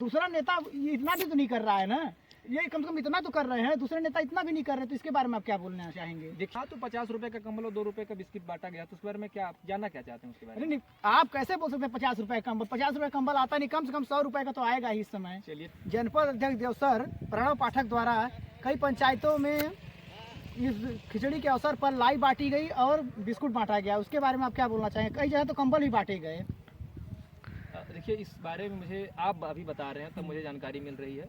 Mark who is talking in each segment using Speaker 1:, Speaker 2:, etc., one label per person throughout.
Speaker 1: दूसरा नेता ये इतना भी तो नहीं कर रहा है ना, ये कम से कम इतना तो कर रहे हैं, दूसरे नेता इतना भी नहीं कर रहे, तो इसके बारे में आप क्या बोलना चाहेंगे?
Speaker 2: देखा तो 50 रुपए का कंबल और 2 रुपए का बिस्किट बांटा गया, तो उस बारे में क्या जानना क्या चाहते हैं उसके बारे
Speaker 1: नहीं
Speaker 2: में?
Speaker 1: नहीं, आप कैसे बोल सकते हैं 50 रुपए कंबल? 50 रुपए कंबल आता नहीं, कम से कम 100 रुपए का तो आएगा ही इस समय।
Speaker 2: चलिए,
Speaker 1: जनपद अध्यक्ष देवसर प्रणव पाठक द्वारा कई पंचायतों में इस खिचड़ी के अवसर पर लाई बांटी गई और बिस्कुट बांटा गया, उसके बारे में आप क्या बोलना चाहेंगे? कई जगह तो कंबल ही बांटे गए।
Speaker 2: देखिए, इस बारे में मुझे आप अभी बता रहे हैं तब मुझे जानकारी मिल रही है।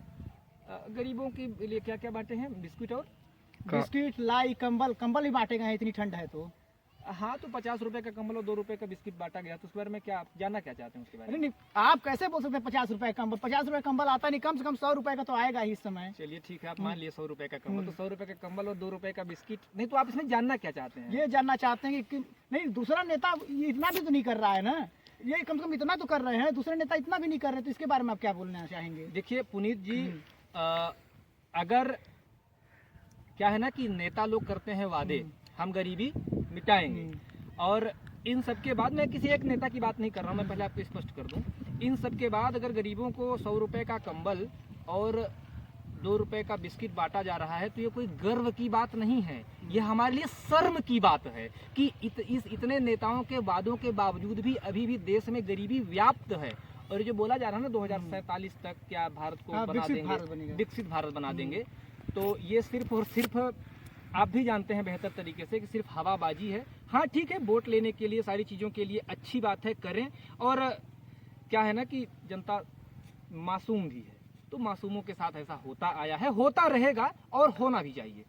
Speaker 2: गरीबों के लिए क्या क्या बांटे हैं? बिस्कुट और
Speaker 1: बिस्किट, लाई, कंबल, कंबल ही बांटे गए हैं, इतनी ठंड है तो।
Speaker 2: हाँ, तो 50 रुपए का कंबल और 2 रुपए का बिस्किट बांटा गया, तो उस बारे में क्या जानना क्या चाहते हैं उसके बारे में?
Speaker 1: नहीं नहीं, आप कैसे बोल सकते हैं 50 रुपए कंबल? 50 रुपए कंबल आता नहीं, कम से कम 100 रुपए का तो आएगा ही इस समय।
Speaker 2: चलिए ठीक है, आप मान लिए 100 रुपए का कंबल, तो 100 रुपए का कंबल और 2 रुपए का बिस्किट, नहीं तो आप इसमें जानना क्या चाहते हैं?
Speaker 1: ये जानना चाहते हैं कि नहीं, दूसरा नेता ये इतना भी तो नहीं कर रहा है ना, ये कम से कम इतना तो कर रहे हैं, दूसरे नेता इतना भी नहीं कर रहे, तो इसके बारे में आप क्या बोलना चाहेंगे?
Speaker 2: देखिए पुनीत जी, अगर क्या है ना कि नेता लोग करते हैं वादे, हम गरीबी मिटाएंगे, और इन सब के बाद, मैं किसी एक नेता की बात नहीं कर रहा हूँ, मैं पहले आपको स्पष्ट कर दूं, इन सब के बाद अगर गरीबों को 100 रुपए का कंबल और 2 रुपए का बिस्किट बांटा जा रहा है, तो ये कोई गर्व की बात नहीं है, ये हमारे लिए शर्म की बात है कि इतने नेताओं के वादों के बावजूद भी अभी भी देश में गरीबी व्याप्त है। और जो बोला जा रहा है ना 2047 तक क्या भारत को बना देंगे, विकसित भारत बना देंगे, तो ये सिर्फ और सिर्फ आप भी जानते हैं बेहतर तरीके से कि सिर्फ हवाबाजी है। हाँ ठीक है, वोट लेने के लिए, सारी चीज़ों के लिए अच्छी बात है, करें। और क्या है ना कि जनता मासूम भी है, तो मासूमों के साथ ऐसा होता आया है, होता रहेगा और होना भी चाहिए।